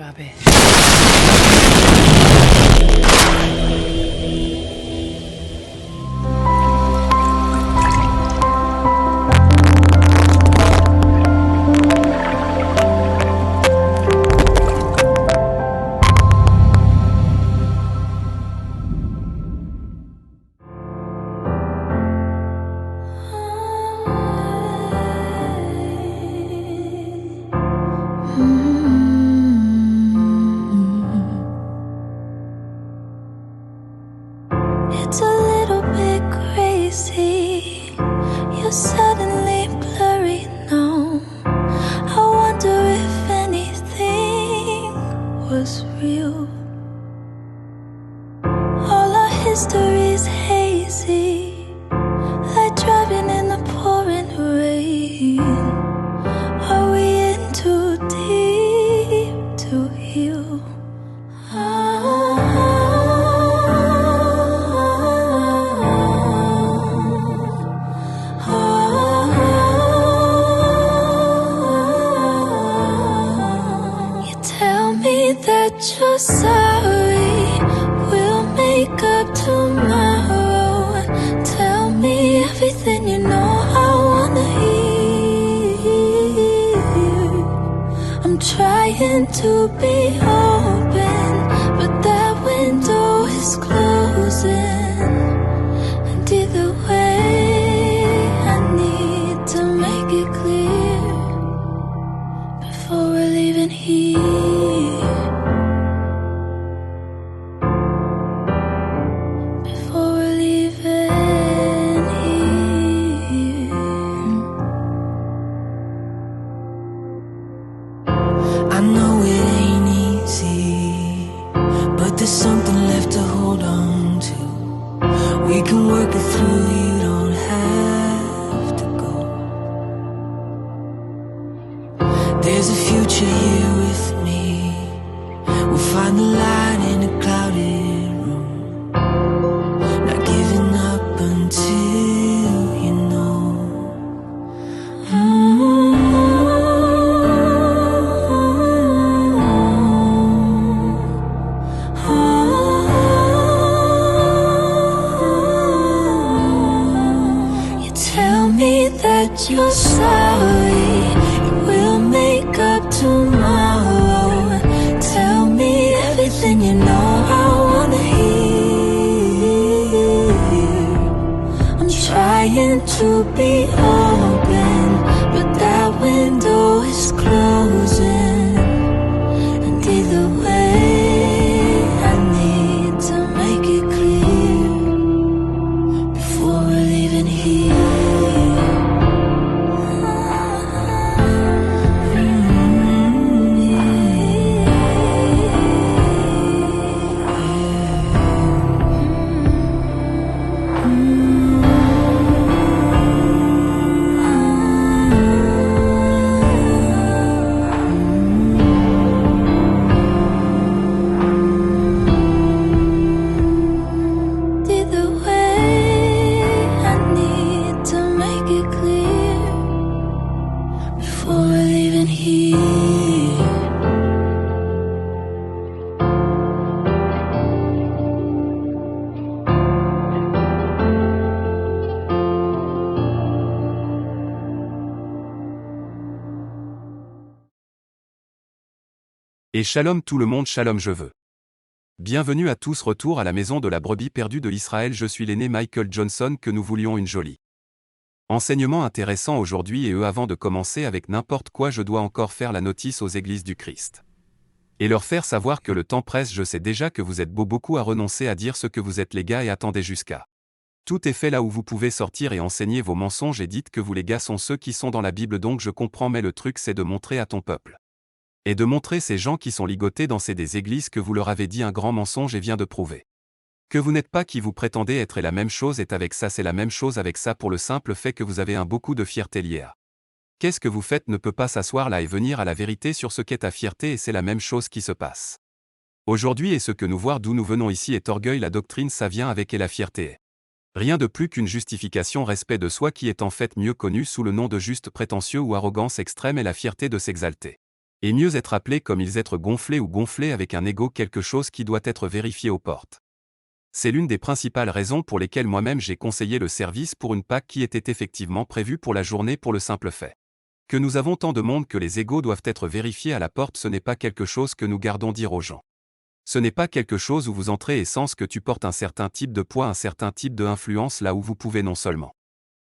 Robbie. It's a little bit crazy. You're suddenly blurry now. I wonder if anything was real. All our history's hazy, like driving in the pouring rain. Are we in too deep to heal? You tell me that you're sorry, we'll make up tomorrow. Tell me everything you know I wanna hear. I'm trying to be open, but that window is closing. And either way, I need to make it clear before we're leaving here. Before we're leaving here. I know it ain't easy, but there's something left to hold on to. We can work it through, you don't have to go. There's a future here with me. We'll find the light in a clouded room. Not giving up until you know. You tell me that you're sorry, we'll make up tomorrow. Tell me everything you know I wanna hear. I'm trying to be open, but that window is closing. And either way, I need to make it clear before we're leaving here. Either way, I need to make it clear before we're leaving here. Et shalom tout le monde, shalom je veux. Bienvenue à tous, retour à la maison de la brebis perdue de Israël. Je suis l'aîné Michael Johnson, que nous voulions une jolie. Enseignement intéressant aujourd'hui, et avant de commencer avec n'importe quoi, je dois encore faire la notice aux églises du Christ. Et leur faire savoir que le temps presse. Je sais déjà que vous êtes beaucoup à renoncer à dire ce que vous êtes les gars, et attendez jusqu'à. Tout est fait là où vous pouvez sortir et enseigner vos mensonges et dites que vous les gars sont ceux qui sont dans la Bible, donc je comprends, mais le truc c'est de montrer à ton peuple. Et de montrer ces gens qui sont ligotés dans des églises que vous leur avez dit un grand mensonge et vient de prouver que vous n'êtes pas qui vous prétendez être, et la même chose est avec ça, c'est la même chose avec ça, pour le simple fait que vous avez beaucoup de fierté liée à. Qu'est-ce que vous faites ne peut pas s'asseoir là et venir à la vérité sur ce qu'est ta fierté, et c'est la même chose qui se passe aujourd'hui, et ce que nous voir d'où nous venons ici est orgueil, la doctrine ça vient avec, et la fierté est rien de plus qu'une justification, respect de soi qui est en fait mieux connu sous le nom de juste prétentieux ou arrogance extrême, et la fierté de s'exalter. Et mieux être appelé comme ils être gonflés ou gonflés avec un ego, quelque chose qui doit être vérifié aux portes. C'est l'une des principales raisons pour lesquelles moi-même j'ai conseillé le service pour une Pâque qui était effectivement prévue pour la journée, pour le simple fait que nous avons tant de monde que les égos doivent être vérifiés à la porte. Ce n'est pas quelque chose que nous gardons dire aux gens. Ce n'est pas quelque chose où vous entrez et sans que tu portes un certain type de poids, un certain type de influence, là où vous pouvez non seulement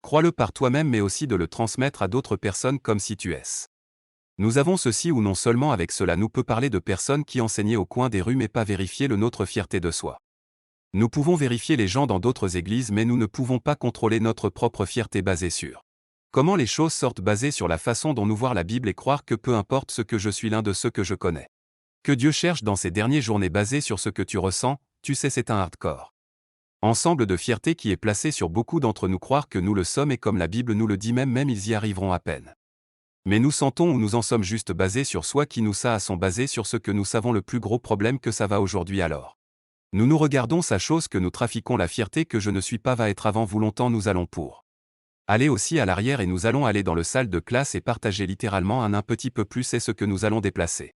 crois-le par toi-même mais aussi de le transmettre à d'autres personnes comme si tu es. Nous avons ceci ou non seulement avec cela nous peut parler de personnes qui enseignaient au coin des rues mais pas vérifier notre fierté de soi. Nous pouvons vérifier les gens dans d'autres églises mais nous ne pouvons pas contrôler notre propre fierté basée sur comment les choses sortent, basées sur la façon dont nous voir la Bible et croire que peu importe ce que je suis, l'un de ceux que je connais. Que Dieu cherche dans ces dernières journées basé sur ce que tu ressens, tu sais, c'est un hardcore ensemble de fierté qui est placé sur beaucoup d'entre nous, croire que nous le sommes et comme la Bible nous le dit même ils y arriveront à peine. Mais nous sentons ou nous en sommes juste basés sur soi qui nous ça sont basés sur ce que nous savons. Le plus gros problème que ça va aujourd'hui alors. Nous regardons sa chose que nous trafiquons la fierté que je ne suis pas va être avant vous longtemps nous allons pour aller aussi à l'arrière et nous allons aller dans le salle de classe et partager littéralement un petit peu plus et ce que nous allons déplacer.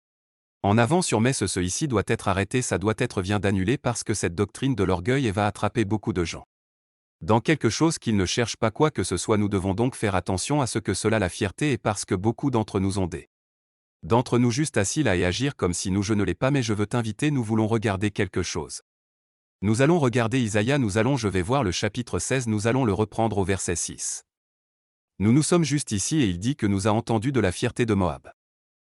En avant sur mais ce ici doit être arrêté, ça doit être vient d'annuler parce que cette doctrine de l'orgueil va attraper beaucoup de gens dans quelque chose qu'ils ne cherchent pas quoi que ce soit. Nous devons donc faire attention à ce que cela la fierté est parce que beaucoup d'entre nous ont des d'entre nous juste assis là et agir comme si nous je ne l'ai pas mais je veux t'inviter, nous voulons regarder quelque chose. Nous allons regarder Isaïe, je vais voir le chapitre 16, nous allons le reprendre au verset 6. Nous sommes juste ici et il dit que nous a entendu de la fierté de Moab.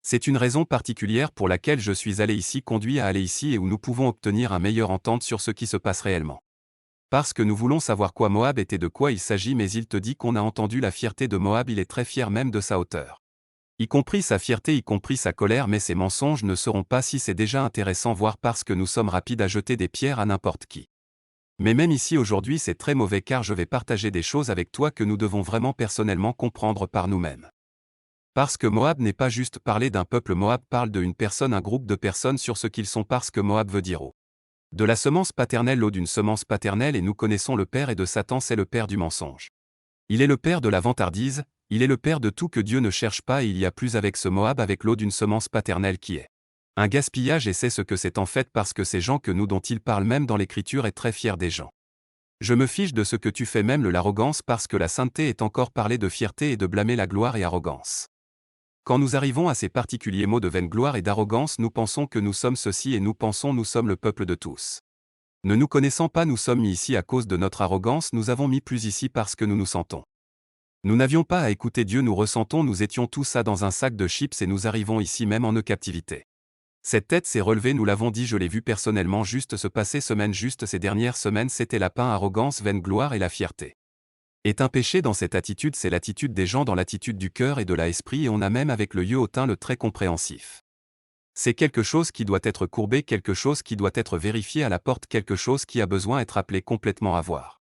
C'est une raison particulière pour laquelle je suis allé ici, conduit à aller ici et où nous pouvons obtenir un meilleur entente sur ce qui se passe réellement. Parce que nous voulons savoir quoi Moab était, de quoi il s'agit, mais il te dit qu'on a entendu la fierté de Moab, il est très fier même de sa hauteur. Y compris sa fierté, y compris sa colère, mais ses mensonges ne seront pas si c'est déjà intéressant voir parce que nous sommes rapides à jeter des pierres à n'importe qui. Mais même ici aujourd'hui c'est très mauvais car je vais partager des choses avec toi que nous devons vraiment personnellement comprendre par nous-mêmes. Parce que Moab n'est pas juste parler d'un peuple, Moab parle d'une personne, un groupe de personnes sur ce qu'ils sont parce que Moab veut dire eau. De la semence paternelle, l'eau d'une semence paternelle et nous connaissons le père et de Satan c'est le père du mensonge. Il est le père de la vantardise, il est le père de tout que Dieu ne cherche pas et il y a plus avec ce Moab avec l'eau d'une semence paternelle qui est un gaspillage et c'est ce que c'est en fait parce que ces gens que nous dont il parle même dans l'écriture est très fier des gens. Je me fiche de ce que tu fais même l'arrogance parce que la sainteté est encore parler de fierté et de blâmer la gloire et arrogance. Quand nous arrivons à ces particuliers mots de vaine gloire et d'arrogance nous pensons que nous sommes ceci et nous pensons nous sommes le peuple de tous. Ne nous connaissant pas nous sommes mis ici à cause de notre arrogance, nous avons mis plus ici parce que nous nous sentons. Nous n'avions pas à écouter Dieu, nous ressentons, nous étions tous ça dans un sac de chips et nous arrivons ici même en captivité. Cette tête s'est relevée, nous l'avons dit, je l'ai vu personnellement juste se passer semaine, juste ces dernières semaines, c'était la pain, arrogance, vaine gloire et la fierté. Est un péché dans cette attitude, c'est l'attitude des gens dans l'attitude du cœur et de l'esprit et on a même avec le yeux hautain le très compréhensif. C'est quelque chose qui doit être courbé, quelque chose qui doit être vérifié à la porte, quelque chose qui a besoin d'être appelé complètement à voir.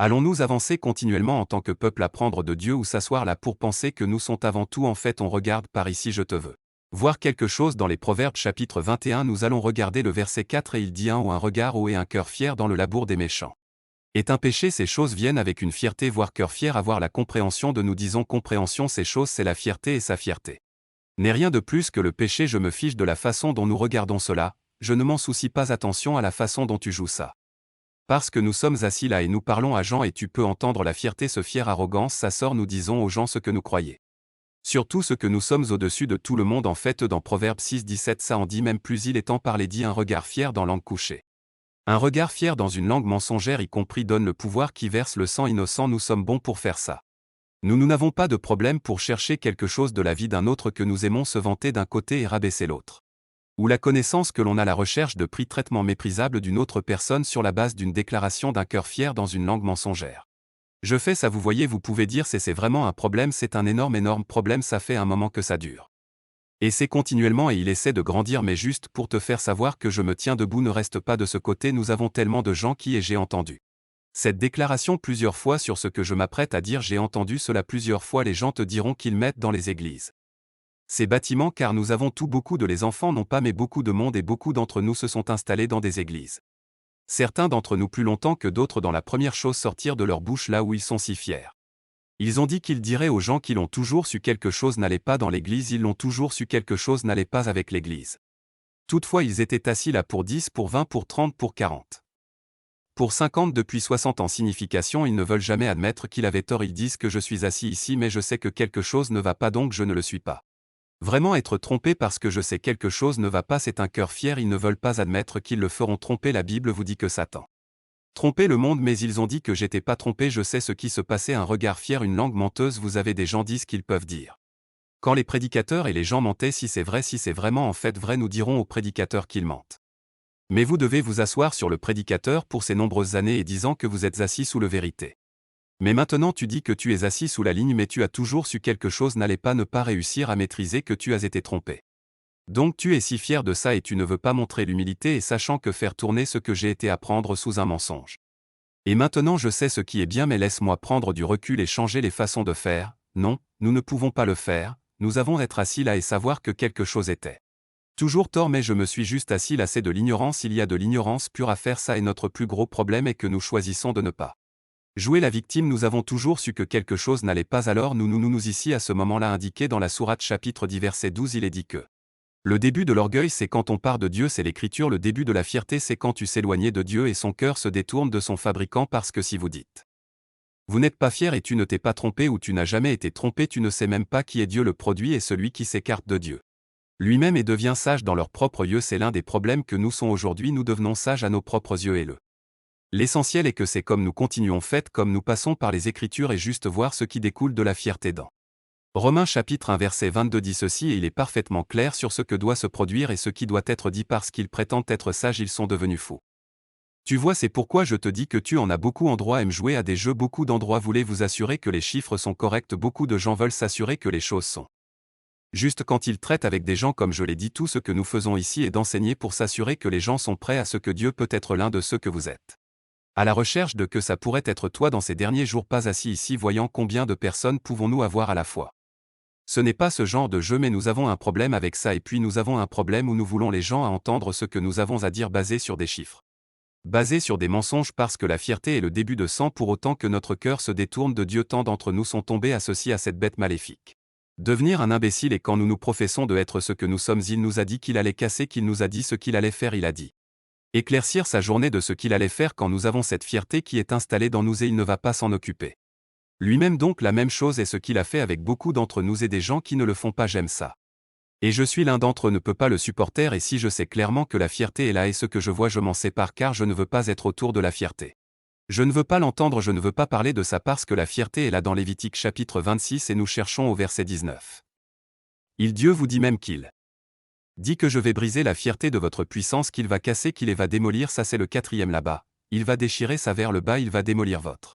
Allons-nous avancer continuellement en tant que peuple, apprendre de Dieu ou s'asseoir là pour penser que nous sommes avant tout en fait on regarde par ici je te veux voir quelque chose dans les Proverbes chapitre 21 nous allons regarder le verset 4 et il dit un ou un regard haut et un cœur fier dans le labour des méchants. Est un péché, ces choses viennent avec une fierté voire cœur fier, avoir la compréhension de nous disons compréhension ces choses c'est la fierté et sa fierté. N'est rien de plus que le péché, je me fiche de la façon dont nous regardons cela, je ne m'en soucie pas, attention à la façon dont tu joues ça. Parce que nous sommes assis là et nous parlons à gens et tu peux entendre la fierté, ce fier arrogance, ça sort, nous disons aux gens ce que nous croyez. Surtout ce que nous sommes au-dessus de tout le monde en fait dans Proverbes 6-17 ça en dit même plus, il est en parlé dit un regard fier dans langue couchée. Un regard fier dans une langue mensongère y compris donne le pouvoir qui verse le sang innocent, nous sommes bons pour faire ça. Nous n'avons pas de problème pour chercher quelque chose de la vie d'un autre que nous aimons se vanter d'un côté et rabaisser l'autre. Ou la connaissance que l'on a, la recherche de prix, traitement méprisable d'une autre personne sur la base d'une déclaration d'un cœur fier dans une langue mensongère. Je fais ça, vous voyez, vous pouvez dire c'est vraiment un problème, c'est un énorme problème, ça fait un moment que ça dure. Et c'est continuellement et il essaie de grandir mais juste pour te faire savoir que je me tiens debout, ne reste pas de ce côté, nous avons tellement de gens qui et j'ai entendu cette déclaration plusieurs fois sur ce que je m'apprête à dire, j'ai entendu cela plusieurs fois, les gens te diront qu'ils mettent dans les églises ces bâtiments car nous avons tout, beaucoup de les enfants non pas mais beaucoup de monde et beaucoup d'entre nous se sont installés dans des églises. Certains d'entre nous plus longtemps que d'autres dans la première chose sortir de leur bouche là où ils sont si fiers. Ils ont dit qu'ils diraient aux gens qui l'ont toujours su quelque chose n'allait pas dans l'Église, ils l'ont toujours su quelque chose n'allait pas avec l'Église. Toutefois ils étaient assis là pour 10, pour 20, pour 30, pour 40. Pour 50 depuis 60 en signification, ils ne veulent jamais admettre qu'il avait tort, ils disent que je suis assis ici mais je sais que quelque chose ne va pas donc je ne le suis pas. Vraiment être trompé parce que je sais quelque chose ne va pas, c'est un cœur fier, ils ne veulent pas admettre qu'ils le feront tromper. La Bible vous dit que Satan trompait le monde, mais ils ont dit que j'étais pas trompé, je sais ce qui se passait, un regard fier, une langue menteuse, vous avez des gens disent qu'ils peuvent dire. Quand les prédicateurs et les gens mentaient, si c'est vrai, si c'est vraiment en fait vrai, nous dirons aux prédicateurs qu'ils mentent. Mais vous devez vous asseoir sur le prédicateur pour ces nombreuses années et disant que vous êtes assis sous le vérité. Mais maintenant tu dis que tu es assis sous la ligne mais tu as toujours su quelque chose n'allait pas, ne pas réussir à maîtriser, que tu as été trompé. Donc tu es si fier de ça et tu ne veux pas montrer l'humilité et sachant que faire tourner ce que j'ai été apprendre sous un mensonge. Et maintenant je sais ce qui est bien mais laisse-moi prendre du recul et changer les façons de faire. Non, nous ne pouvons pas le faire, nous avons être assis là et savoir que quelque chose était toujours tort, mais je me suis juste assis là, c'est de l'ignorance, il y a de l'ignorance pure à faire ça et notre plus gros problème est que nous choisissons de ne pas jouer la victime. Nous avons toujours su que quelque chose n'allait pas, alors nous ici à ce moment-là indiqué dans la sourate chapitre 10 verset 12 il est dit que le début de l'orgueil c'est quand on part de Dieu, c'est l'écriture, le début de la fierté c'est quand tu s'éloignes de Dieu et son cœur se détourne de son fabricant, parce que si vous dites vous n'êtes pas fier et tu ne t'es pas trompé ou tu n'as jamais été trompé, tu ne sais même pas qui est Dieu. Le produit est celui qui s'écarte de Dieu lui-même et devient sage dans leurs propres yeux. C'est l'un des problèmes que nous sommes aujourd'hui, nous devenons sages à nos propres yeux et l'essentiel est que c'est comme nous continuons, faites comme nous passons par les Écritures et juste voir ce qui découle de la fierté dans Romains chapitre 1 verset 22 dit ceci, et il est parfaitement clair sur ce que doit se produire et ce qui doit être dit, parce qu'ils prétendent être sages ils sont devenus fous. Tu vois, c'est pourquoi je te dis que tu en as beaucoup endroits aiment jouer à des jeux, beaucoup d'endroits voulaient vous assurer que les chiffres sont corrects, beaucoup de gens veulent s'assurer que les choses sont juste quand ils traitent avec des gens comme je l'ai dit. Tout ce que nous faisons ici est d'enseigner pour s'assurer que les gens sont prêts à ce que Dieu peut être l'un de ceux que vous êtes. À la recherche de que ça pourrait être toi dans ces derniers jours, pas assis ici voyant combien de personnes pouvons-nous avoir à la fois. Ce n'est pas ce genre de jeu, mais nous avons un problème avec ça et puis nous avons un problème où nous voulons les gens à entendre ce que nous avons à dire basé sur des chiffres. Basé sur des mensonges, parce que la fierté est le début de sang, pour autant que notre cœur se détourne de Dieu. Tant d'entre nous sont tombés associés à cette bête maléfique. Devenir un imbécile, et quand nous nous professons de être ce que nous sommes, il nous a dit qu'il allait casser, qu'il nous a dit ce qu'il allait faire, il a dit éclaircir sa journée de ce qu'il allait faire. Quand nous avons cette fierté qui est installée dans nous et il ne va pas s'en occuper lui-même, donc la même chose est ce qu'il a fait avec beaucoup d'entre nous et des gens qui ne le font pas. J'aime ça. Et je suis l'un d'entre eux, ne peut pas le supporter, et si je sais clairement que la fierté est là et ce que je vois je m'en sépare, car je ne veux pas être autour de la fierté. Je ne veux pas l'entendre, je ne veux pas parler de ça, parce que la fierté est là dans Lévitique chapitre 26 et nous cherchons au verset 19. Dieu vous dit même qu'il dit que je vais briser la fierté de votre puissance, qu'il va casser, qu'il va démolir, ça c'est le 4e là-bas. Il va déchirer ça vers le bas, il va démolir votre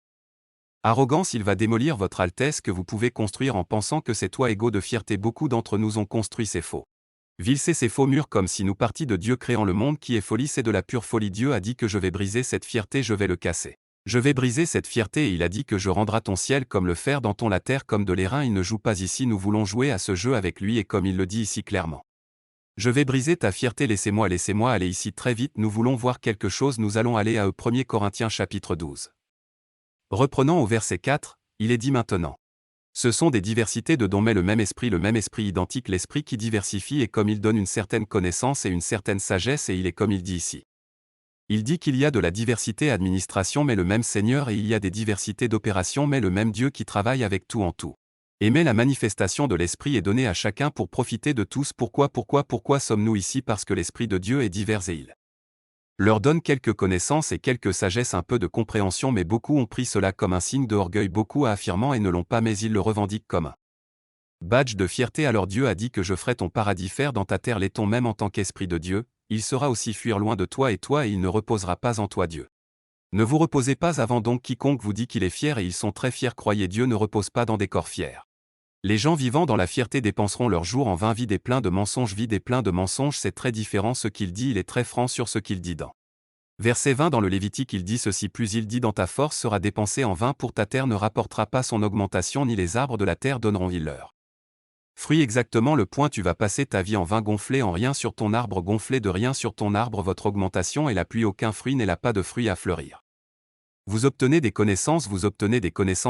arrogance, il va démolir votre altesse que vous pouvez construire en pensant que c'est toi égaux de fierté. Beaucoup d'entre nous ont construit ces faux villes, ces faux murs, comme si nous partis de Dieu créant le monde qui est folie, c'est de la pure folie. Dieu a dit que je vais briser cette fierté, je vais le casser. Je vais briser cette fierté et il a dit que je rendrai ton ciel comme le fer dans ton la terre comme de l'airain. Il ne joue pas ici, nous voulons jouer à ce jeu avec lui et comme il le dit ici clairement. Je vais briser ta fierté, laissez-moi aller ici très vite, nous voulons voir quelque chose, nous allons aller à 1 Corinthiens chapitre 12. Reprenons au verset 4, il est dit maintenant. Ce sont des diversités de dons mais le même esprit identique, l'esprit qui diversifie et comme il donne une certaine connaissance et une certaine sagesse et il est comme il dit ici. Il dit qu'il y a de la diversité d'administration mais le même Seigneur et il y a des diversités d'opérations mais le même Dieu qui travaille avec tout en tout. Et mais la manifestation de l'esprit est donnée à chacun pour profiter de tous. Pourquoi sommes-nous ici? Parce que l'esprit de Dieu est divers et il leur donne quelques connaissances et quelques sagesses, un peu de compréhension, mais beaucoup ont pris cela comme un signe de orgueil, beaucoup affirmant et ne l'ont pas, mais ils le revendiquent comme un badge de fierté. Alors Dieu a dit que je ferai ton paradis, faire dans ta terre l'est-on même en tant qu'esprit de Dieu, il sera aussi fuir loin de toi et il ne reposera pas en toi. Dieu ne vous reposez pas avant, donc quiconque vous dit qu'il est fier et ils sont très fiers, croyez, Dieu ne repose pas dans des corps fiers. Les gens vivant dans la fierté dépenseront leurs jours en vain, vide et plein de mensonges, c'est très différent ce qu'il dit, il est très franc sur ce qu'il dit dans verset 20 dans le Lévitique, il dit ceci, plus il dit dans ta force sera dépensée en vain, pour ta terre ne rapportera pas son augmentation, ni les arbres de la terre donneront-ils leur fruit. Exactement le point, tu vas passer ta vie en vain, gonflé en rien sur ton arbre, gonflé de rien sur ton arbre, votre augmentation est la pluie, aucun fruit n'est là, pas de fruit à fleurir. Vous obtenez des connaissances,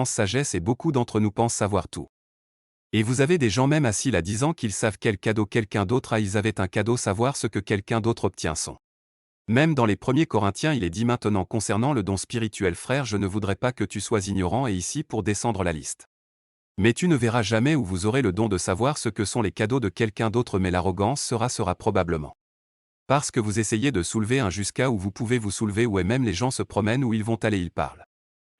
sagesse et beaucoup d'entre nous pensent savoir tout. Et vous avez des gens même assis là disant qu'ils savent quel cadeau quelqu'un d'autre a, ils avaient un cadeau, savoir ce que quelqu'un d'autre obtient son. Même dans les 1er Corinthiens il est dit maintenant concernant le don spirituel, frère, je ne voudrais pas que tu sois ignorant, et ici pour descendre la liste. Mais tu ne verras jamais où vous aurez le don de savoir ce que sont les cadeaux de quelqu'un d'autre, mais l'arrogance sera probablement. Parce que vous essayez de soulever un jusqu'à où vous pouvez vous soulever, où et même les gens se promènent, où ils vont aller, ils parlent.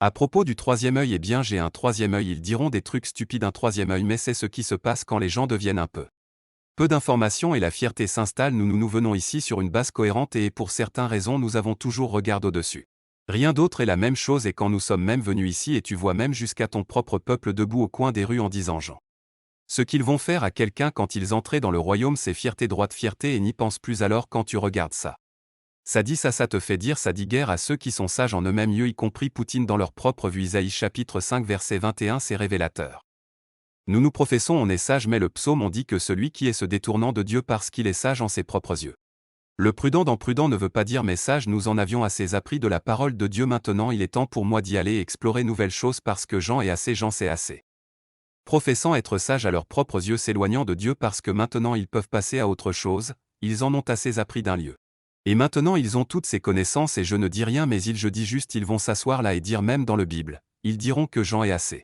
À propos du 3e œil, eh bien j'ai un 3e œil, ils diront des trucs stupides, un 3e œil, mais c'est ce qui se passe quand les gens deviennent un peu d'informations et la fierté s'installe. Nous venons ici sur une base cohérente et pour certaines raisons nous avons toujours regard au-dessus. Rien d'autre est la même chose, et quand nous sommes même venus ici et tu vois même jusqu'à ton propre peuple debout au coin des rues en disant Jean. Ce qu'ils vont faire à quelqu'un quand ils entraient dans le royaume, c'est fierté, droite fierté, et n'y pense plus. Alors quand tu regardes ça. Ça dit ça te fait dire, ça dit guerre à ceux qui sont sages en eux-mêmes, y compris Poutine dans leur propre vue. Isaïe chapitre 5 verset 21, c'est révélateur. Nous professons on est sage, mais le psaume on dit que celui qui est se détournant de Dieu parce qu'il est sage en ses propres yeux. Le prudent dans prudent ne veut pas dire mais sage, nous en avions assez appris de la parole de Dieu, maintenant il est temps pour moi d'y aller explorer nouvelles choses parce que Jean c'est assez. Professant être sages à leurs propres yeux, s'éloignant de Dieu parce que maintenant ils peuvent passer à autre chose, ils en ont assez appris d'un lieu. Et maintenant ils ont toutes ces connaissances, et je ne dis rien mais je dis juste ils vont s'asseoir là et dire, même dans le Bible, ils diront que Jean est assez.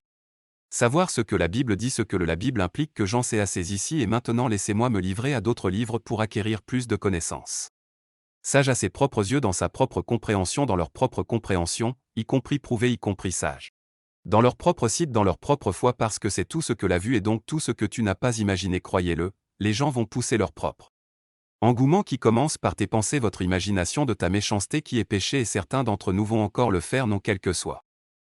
Savoir ce que la Bible dit, ce que la Bible implique, que Jean c'est assez ici et maintenant, laissez-moi me livrer à d'autres livres pour acquérir plus de connaissances. Sage à ses propres yeux, dans sa propre compréhension, dans leur propre compréhension, y compris prouvé, y compris sage. Dans leur propre site, dans leur propre foi, parce que c'est tout ce que la vue est, donc tout ce que tu n'as pas imaginé, croyez-le, les gens vont pousser leur propre engouement qui commence par tes pensées, votre imagination de ta méchanceté qui est péché, et certains d'entre nous vont encore le faire, non quel que soit.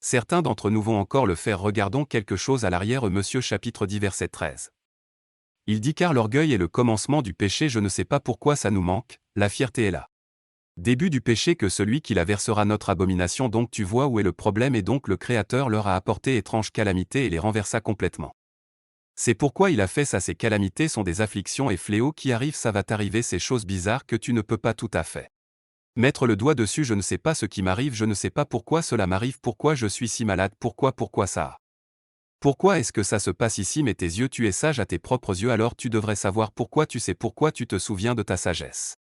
Certains d'entre nous vont encore le faire. Regardons quelque chose à l'arrière, Monsieur chapitre 10 verset 13. Il dit car l'orgueil est le commencement du péché, je ne sais pas pourquoi ça nous manque, la fierté est là. Début du péché, que celui qui la versera notre abomination, donc tu vois où est le problème, et donc le Créateur leur a apporté étranges calamités et les renversa complètement. C'est pourquoi il a fait ça, ces calamités sont des afflictions et fléaux qui arrivent, ça va t'arriver, ces choses bizarres que tu ne peux pas tout à fait mettre le doigt dessus. Je ne sais pas ce qui m'arrive, je ne sais pas pourquoi cela m'arrive, pourquoi je suis si malade, pourquoi ça. Pourquoi est-ce que ça se passe ici, mais tes yeux, tu es sage à tes propres yeux, alors tu devrais savoir pourquoi, tu sais pourquoi, tu te souviens de ta sagesse.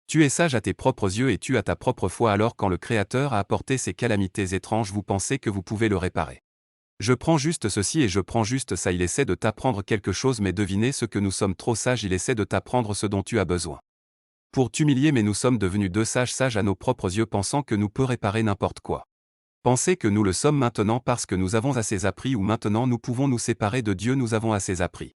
Tu es sage à tes propres yeux et tu as ta propre foi, alors quand le Créateur a apporté ces calamités étranges, vous pensez que vous pouvez le réparer. Je prends juste ceci et je prends juste ça, il essaie de t'apprendre quelque chose, mais devinez ce que nous sommes trop sages, il essaie de t'apprendre ce dont tu as besoin. Pour t'humilier, mais nous sommes devenus deux sages à nos propres yeux, pensant que nous peut réparer n'importe quoi. Pensez que nous le sommes maintenant parce que nous avons assez appris, ou maintenant nous pouvons nous séparer de Dieu, nous avons assez appris.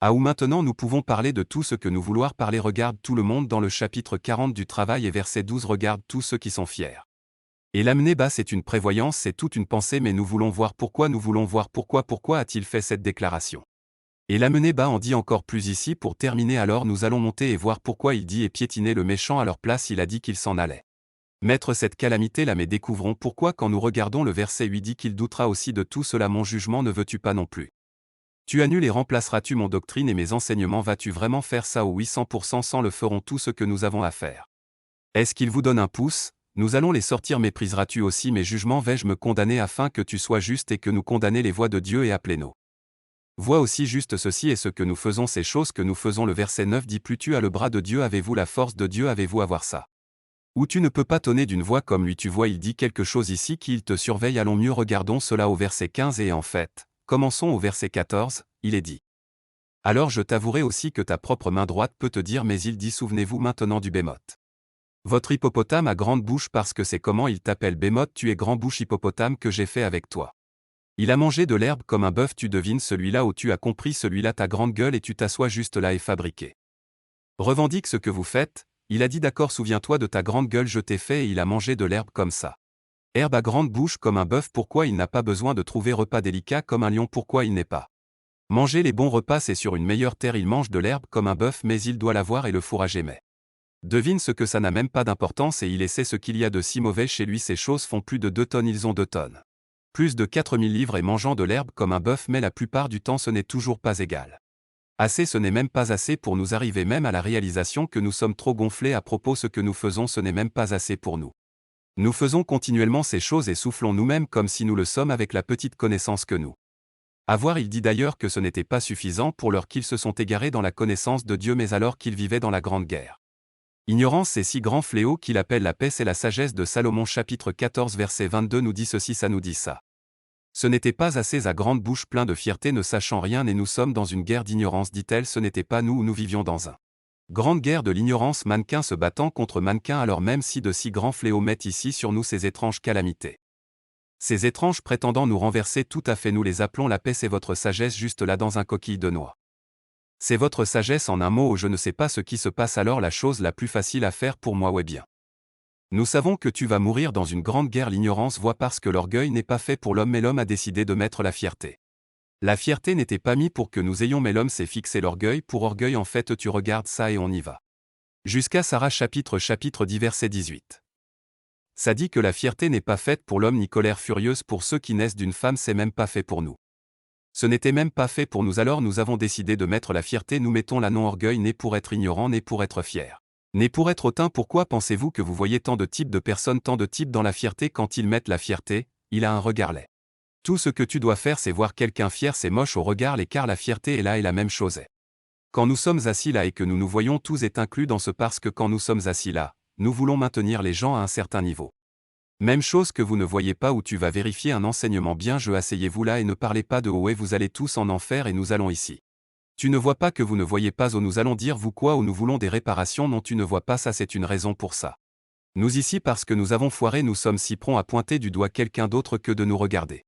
Ah, ou maintenant nous pouvons parler de tout ce que nous vouloir parler, regarde tout le monde dans le chapitre 40 du travail et verset 12, regarde tous ceux qui sont fiers. Et l'amener bas, c'est une prévoyance, c'est toute une pensée, mais nous voulons voir pourquoi, pourquoi a-t-il fait cette déclaration. Et l'amener bas en dit encore plus ici pour terminer, alors nous allons monter et voir pourquoi il dit et piétiner le méchant à leur place, il a dit qu'il s'en allait mettre cette calamité là, mais découvrons pourquoi quand nous regardons le verset 8 dit qu'il doutera aussi de tout cela. Mon jugement ne veux-tu pas non plus? Tu annules et remplaceras-tu mon doctrine et mes enseignements? Vas-tu vraiment faire ça? Ou oui, 100% sans le feront tout ce que nous avons à faire. Est-ce qu'il vous donne un pouce? Nous allons les sortir. Mépriseras-tu aussi mes jugements? Vais-je me condamner afin que tu sois juste et que nous condamner les voies de Dieu et appeler nos voix aussi juste? Ceci est ce que nous faisons, ces choses que nous faisons. Le verset 9 dit plus tu as le bras de Dieu, avez-vous la force de Dieu, avez-vous avoir ça? Ou tu ne peux pas tonner d'une voix comme lui, tu vois, il dit quelque chose ici qu'il te surveille. Allons mieux, regardons cela au verset 15 et en fait, commençons au verset 14, il est dit. Alors je t'avouerai aussi que ta propre main droite peut te dire, mais il dit souvenez-vous maintenant du Bémoth. Votre hippopotame à grande bouche, parce que c'est comment il t'appelle Bémoth, tu es grand bouche hippopotame que j'ai fait avec toi. Il a mangé de l'herbe comme un bœuf, tu devines celui-là où tu as compris, celui-là ta grande gueule et tu t'assois juste là et fabriqué. Revendique ce que vous faites. Il a dit d'accord, souviens-toi de ta grande gueule, je t'ai fait, et il a mangé de l'herbe comme ça. Herbe à grande bouche comme un bœuf, pourquoi il n'a pas besoin de trouver repas délicat comme un lion, pourquoi il n'est pas manger les bons repas, c'est sur une meilleure terre, il mange de l'herbe comme un bœuf, mais il doit l'avoir et le fourrager, mais devine ce que ça n'a même pas d'importance et il essaie ce qu'il y a de si mauvais chez lui, ces choses font plus de 2 tonnes, ils ont 2 tonnes. Plus de 4000 livres et mangeant de l'herbe comme un bœuf, mais la plupart du temps ce n'est toujours pas égal. Assez, ce n'est même pas assez pour nous arriver même à la réalisation que nous sommes trop gonflés à propos ce que nous faisons, ce n'est même pas assez pour nous Nous faisons continuellement ces choses et soufflons nous-mêmes comme si nous le sommes avec la petite connaissance que nous. À voir, il dit d'ailleurs que ce n'était pas suffisant pour leur qu'ils se sont égarés dans la connaissance de Dieu mais alors qu'ils vivaient dans la grande guerre. Ignorance, ces si grands fléaux qu'il appelle la paix, c'est la sagesse de Salomon chapitre 14 verset 22 nous dit ceci, ça nous dit ça. Ce n'était pas assez à grande bouche plein de fierté ne sachant rien et nous sommes dans une guerre d'ignorance, dit-elle, ce n'était pas nous où nous vivions dans un grande guerre de l'ignorance, mannequin se battant contre mannequin, alors même si de si grands fléaux mettent ici sur nous ces étranges calamités. Ces étranges prétendant nous renverser, tout à fait nous les appelons la paix, c'est votre sagesse juste là dans un coquille de noix. C'est votre sagesse en un mot, où je ne sais pas ce qui se passe, alors la chose la plus facile à faire pour moi, ouais bien. Nous savons que tu vas mourir dans une grande guerre, l'ignorance voit parce que l'orgueil n'est pas fait pour l'homme mais l'homme a décidé de mettre la fierté. La fierté n'était pas mise pour que nous ayons mais l'homme s'est fixé l'orgueil pour orgueil, en fait tu regardes ça et on y va. Jusqu'à Sarah chapitre 10 verset 18. Ça dit que la fierté n'est pas faite pour l'homme ni colère furieuse pour ceux qui naissent d'une femme, c'est même pas fait pour nous. Ce n'était même pas fait pour nous, alors nous avons décidé de mettre la fierté, nous mettons la non-orgueil, né pour être ignorant, né pour être fier. Né pour être hautain. Pourquoi pensez-vous que vous voyez tant de types de personnes, tant de types dans la fierté? Quand ils mettent la fierté, il a un regard laid. Tout ce que tu dois faire c'est voir quelqu'un fier, c'est moche au regard laid car la fierté est là et la même chose est. Quand nous sommes assis là et que nous nous voyons tous est inclus dans ce parce que quand nous sommes assis là, nous voulons maintenir les gens à un certain niveau. Même chose que vous ne voyez pas où tu vas vérifier un enseignement bien, asseyez-vous là et ne parlez pas de haut et vous allez tous en enfer et nous allons ici. Tu ne vois pas que vous ne voyez pas où nous allons dire vous quoi où nous voulons des réparations, non tu ne vois pas ça, c'est une raison pour ça. Nous ici parce que nous avons foiré, nous sommes si prompts à pointer du doigt quelqu'un d'autre que de nous regarder.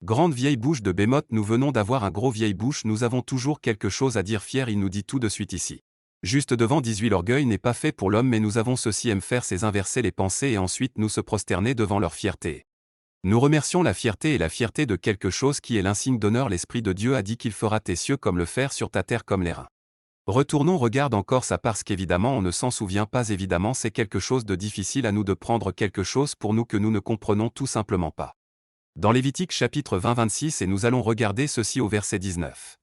Grande vieille bouche de Bémoth, nous venons d'avoir un gros vieille bouche, nous avons toujours quelque chose à dire, fier il nous dit tout de suite ici. Juste devant 18 l'orgueil n'est pas fait pour l'homme mais nous avons ceci aime faire c'est inverser les pensées et ensuite nous se prosterner devant leur fierté. Nous remercions la fierté et la fierté de quelque chose qui est l'insigne d'honneur, l'Esprit de Dieu a dit qu'il fera tes cieux comme le fer sur ta terre comme les reins. Retournons, regarde encore ça parce qu'évidemment on ne s'en souvient pas, évidemment c'est quelque chose de difficile à nous de prendre quelque chose pour nous que nous ne comprenons tout simplement pas. Dans Lévitique chapitre 20-26 et nous allons regarder ceci au verset 19.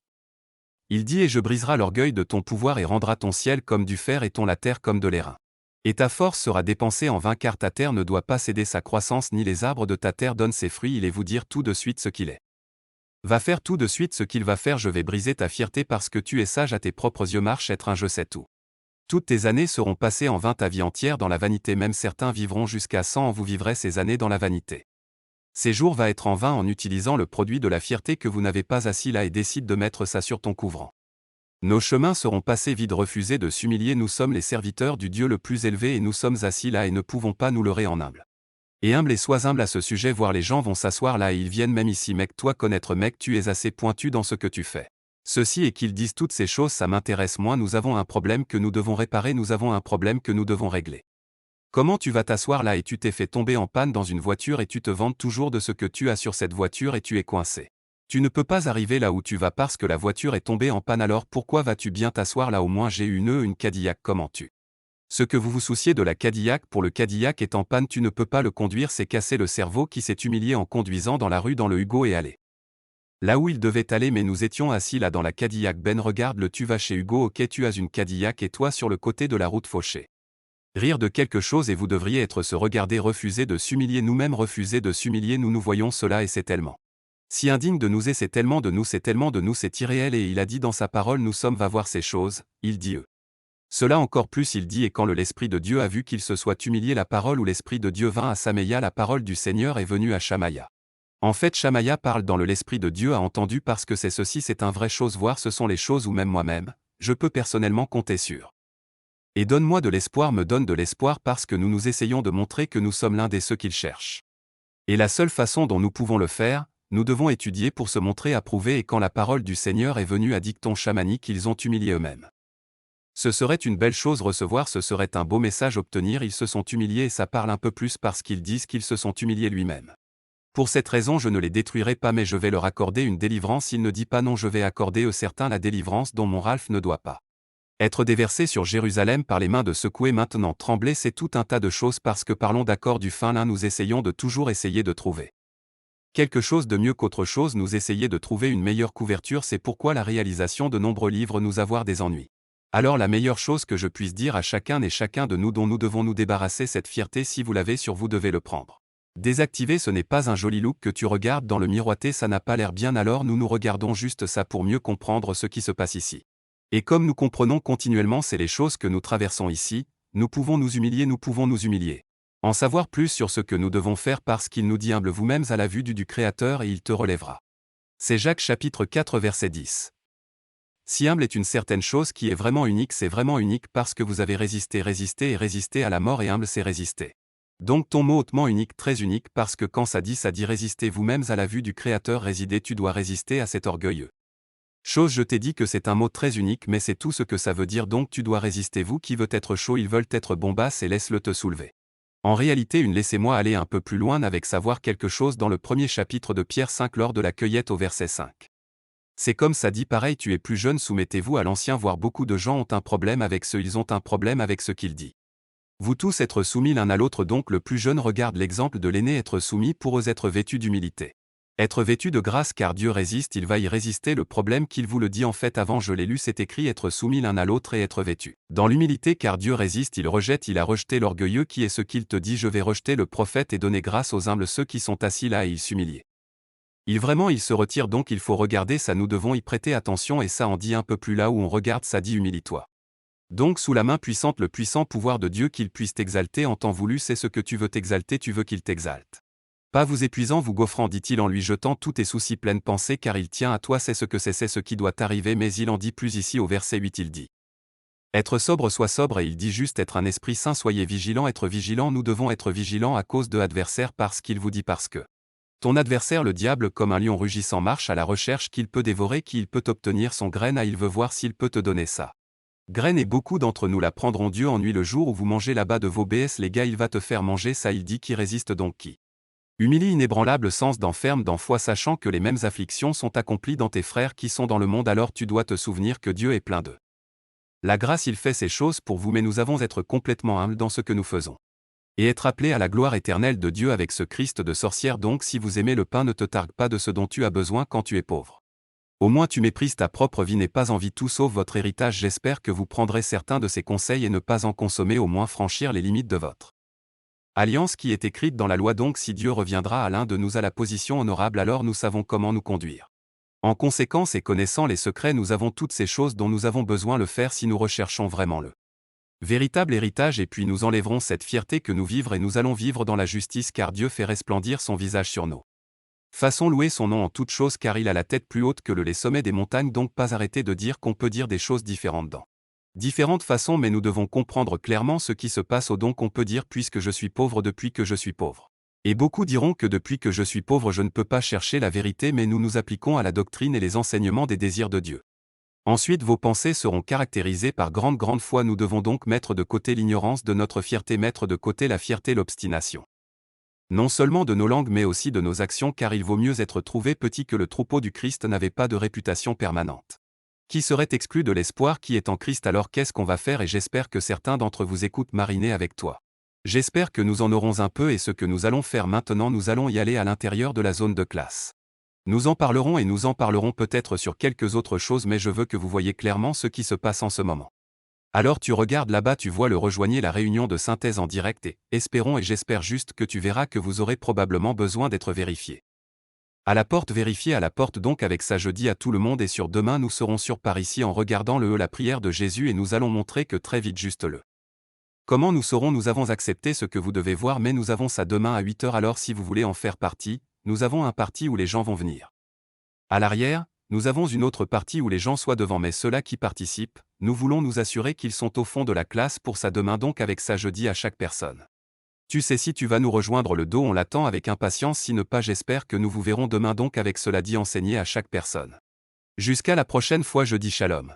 Il dit et je briserai l'orgueil de ton pouvoir et rendra ton ciel comme du fer et ton la terre comme de l'airain. Et ta force sera dépensée en vain car ta terre ne doit pas céder sa croissance ni les arbres de ta terre donnent ses fruits, il est vous dire tout de suite ce qu'il est. Va faire tout de suite ce qu'il va faire, je vais briser ta fierté parce que tu es sage à tes propres yeux, marche être un je sais tout. Toutes tes années seront passées en vain, ta vie entière dans la vanité, même certains vivront jusqu'à 100 ans, vous vivrez ces années dans la vanité. Ces jours va être en vain en utilisant le produit de la fierté que vous n'avez pas assis là et décide de mettre ça sur ton couvrant. Nos chemins seront passés vides, refuser de s'humilier, nous sommes les serviteurs du Dieu le plus élevé et nous sommes assis là et ne pouvons pas nous leurrer en humble. Et humble et sois humble à ce sujet, voir les gens vont s'asseoir là et ils viennent même ici, mec toi connaître mec tu es assez pointu dans ce que tu fais. Ceci et qu'ils disent toutes ces choses ça m'intéresse moins, nous avons un problème que nous devons réparer, nous avons un problème que nous devons régler. Comment tu vas t'asseoir là et tu t'es fait tomber en panne dans une voiture et tu te vantes toujours de ce que tu as sur cette voiture et tu es coincé. Tu ne peux pas arriver là où tu vas parce que la voiture est tombée en panne, alors pourquoi vas-tu bien t'asseoir là? Au moins j'ai eu une Cadillac, comment tu? Ce que vous vous souciez de la Cadillac, pour le Cadillac est en panne, tu ne peux pas le conduire, c'est casser le cerveau qui s'est humilié en conduisant dans la rue dans le Hugo et aller là où il devait aller, mais nous étions assis là dans la Cadillac. Ben regarde-le, tu vas chez Hugo, ok tu as une Cadillac et toi sur le côté de la route fauchée. Rire de quelque chose et vous devriez être se regarder, refuser de s'humilier, nous-mêmes refuser de s'humilier, nous voyons cela et c'est tellement si indigne de nous et c'est tellement de nous, c'est irréel et il a dit dans sa parole nous sommes va voir ces choses, il dit eux. Cela encore plus il dit et quand l'Esprit de Dieu a vu qu'il se soit humilié, la parole où l'Esprit de Dieu vint à Sameya, la parole du Seigneur est venue à Shamaya. En fait Shamaya parle dans l'Esprit de Dieu a entendu parce que c'est ceci, c'est un vrai chose, voir ce sont les choses où même moi-même, je peux personnellement compter sur. Et donne-moi de l'espoir, me donne de l'espoir parce que nous essayons de montrer que nous sommes l'un des ceux qu'il cherche. Et la seule façon dont nous pouvons le faire, nous devons étudier pour se montrer approuvés et quand la parole du Seigneur est venue à dicton chamanique, ils ont humilié eux-mêmes. Ce serait une belle chose recevoir, ce serait un beau message obtenir, ils se sont humiliés et ça parle un peu plus parce qu'ils disent qu'ils se sont humiliés lui-même. Pour cette raison je ne les détruirai pas mais je vais leur accorder une délivrance, il ne dit pas non, je vais accorder à certains la délivrance dont mon Ralph ne doit pas être déversé sur Jérusalem par les mains de secouer maintenant trembler, c'est tout un tas de choses parce que parlons d'accord du fin là, nous essayons de toujours essayer de trouver quelque chose de mieux qu'autre chose, nous essayer de trouver une meilleure couverture, c'est pourquoi la réalisation de nombreux livres nous avoir des ennuis. Alors la meilleure chose que je puisse dire à chacun et chacun de nous dont nous devons nous débarrasser, cette fierté, si vous l'avez sur vous devez le prendre. Désactiver, ce n'est pas un joli look que tu regardes dans le miroiter, ça n'a pas l'air bien, alors nous regardons juste ça pour mieux comprendre ce qui se passe ici. Et comme nous comprenons continuellement c'est les choses que nous traversons ici, nous pouvons nous humilier. En savoir plus sur ce que nous devons faire parce qu'il nous dit humble vous-mêmes à la vue du Créateur et il te relèvera. C'est Jacques chapitre 4 verset 10. Si humble est une certaine chose qui est vraiment unique, c'est vraiment unique parce que vous avez résisté à la mort, et humble c'est résister. Donc ton mot hautement unique, très unique, parce que quand ça dit résister vous-mêmes à la vue du Créateur, résider, tu dois résister à cet orgueilleux. Chose, je t'ai dit que c'est un mot très unique, mais c'est tout ce que ça veut dire, donc tu dois résister. Vous qui veut être chaud, ils veulent être bombasse, et laisse-le te soulever. En réalité, laissez-moi aller un peu plus loin avec savoir quelque chose dans le premier chapitre de Pierre 5 lors de la cueillette au verset 5. C'est comme ça dit pareil, tu es plus jeune, soumettez-vous à l'ancien, voire beaucoup de gens ont un problème avec ils ont un problème avec ce qu'il dit. Vous tous être soumis l'un à l'autre, donc le plus jeune regarde l'exemple de l'aîné, être soumis pour eux, être vêtu d'humilité. Être vêtu de grâce car Dieu résiste, il va y résister. Le problème qu'il vous le dit en fait avant, je l'ai lu, c'est écrit être soumis l'un à l'autre et être vêtu dans l'humilité car Dieu résiste, il rejette, il a rejeté l'orgueilleux qui est ce qu'il te dit, je vais rejeter le prophète et donner grâce aux humbles, ceux qui sont assis là, et il s'humilie. Il se retire, donc il faut regarder ça, nous devons y prêter attention et ça en dit un peu plus là où on regarde ça dit humilie-toi. Donc sous la main puissante, le puissant pouvoir de Dieu, qu'il puisse t'exalter en temps voulu, c'est ce que tu veux t'exalter, tu veux qu'il t'exalte. Pas vous épuisant, vous gaufrant, dit-il en lui jetant tous tes soucis, pleine pensée, car il tient à toi, c'est ce qui doit arriver, mais il en dit plus ici au verset 8, il dit. Être sobre, sois sobre, et il dit juste être un esprit saint, soyez vigilant, être vigilant, nous devons être vigilants à cause de l'adversaire, parce qu'il vous dit parce que ton adversaire le diable comme un lion rugissant marche à la recherche qu'il peut dévorer, qu'il peut obtenir son graine, il veut voir s'il peut te donner ça. Graine, et beaucoup d'entre nous la prendront. Dieu ennuie le jour où vous mangez là-bas de vos BS, les gars, il va te faire manger ça, il dit qui résiste donc qui humilie, inébranlable, sens d'enferme dans foi, sachant que les mêmes afflictions sont accomplies dans tes frères qui sont dans le monde, alors tu dois te souvenir que Dieu est plein d'eux. La grâce, il fait ces choses pour vous, mais nous avons être complètement humbles dans ce que nous faisons. Et être appelés à la gloire éternelle de Dieu avec ce Christ de sorcière. Donc si vous aimez le pain, ne te targue pas de ce dont tu as besoin quand tu es pauvre. Au moins tu méprises ta propre vie, n'aie pas envie tout sauf votre héritage. J'espère que vous prendrez certains de ces conseils et ne pas en consommer, au moins franchir les limites de votre alliance qui est écrite dans la loi. Donc si Dieu reviendra à l'un de nous à la position honorable, alors nous savons comment nous conduire. En conséquence, et connaissant les secrets, nous avons toutes ces choses dont nous avons besoin le faire si nous recherchons vraiment le véritable héritage, et puis nous enlèverons cette fierté que nous vivre et nous allons vivre dans la justice car Dieu fait resplendir son visage sur nous. Façons louer son nom en toutes choses car il a la tête plus haute que les sommets des montagnes, donc pas arrêter de dire qu'on peut dire des choses différentes dans différentes façons, mais nous devons comprendre clairement ce qui se passe. Donc on peut dire puisque je suis pauvre, depuis que je suis pauvre. Et beaucoup diront que depuis que je suis pauvre je ne peux pas chercher la vérité, mais nous nous appliquons à la doctrine et les enseignements des désirs de Dieu. Ensuite vos pensées seront caractérisées par grande foi. Nous devons donc mettre de côté l'ignorance de notre fierté, mettre de côté la fierté, l'obstination. Non seulement de nos langues mais aussi de nos actions, car il vaut mieux être trouvé petit que le troupeau du Christ n'avait pas de réputation permanente. Qui serait exclu de l'espoir qui est en Christ? Alors qu'est-ce qu'on va faire? Et j'espère que certains d'entre vous écoutent mariner avec toi. J'espère que nous en aurons un peu, et ce que nous allons faire maintenant, nous allons y aller à l'intérieur de la zone de classe. Nous en parlerons et nous en parlerons peut-être sur quelques autres choses, mais je veux que vous voyez clairement ce qui se passe en ce moment. Alors tu regardes là-bas, tu vois rejoignez la réunion de synthèse en direct et j'espère juste que tu verras que vous aurez probablement besoin d'être vérifié. À la porte, vérifiez à la porte. Donc avec ça je dis à tout le monde, et sur demain nous serons sur par ici en regardant la prière de Jésus, et nous allons montrer que très vite juste le comment nous saurons nous avons accepté ce que vous devez voir, mais nous avons ça demain à 8h. Alors si vous voulez en faire partie, nous avons un parti où les gens vont venir. À l'arrière, nous avons une autre partie où les gens soient devant, mais ceux-là qui participent, nous voulons nous assurer qu'ils sont au fond de la classe pour ça demain. Donc avec ça je dis à chaque personne. Tu sais si tu vas nous rejoindre le dos, on l'attend avec impatience, si ne pas j'espère que nous vous verrons demain. Donc avec cela dit, enseigner à chaque personne. Jusqu'à la prochaine fois, je dis shalom.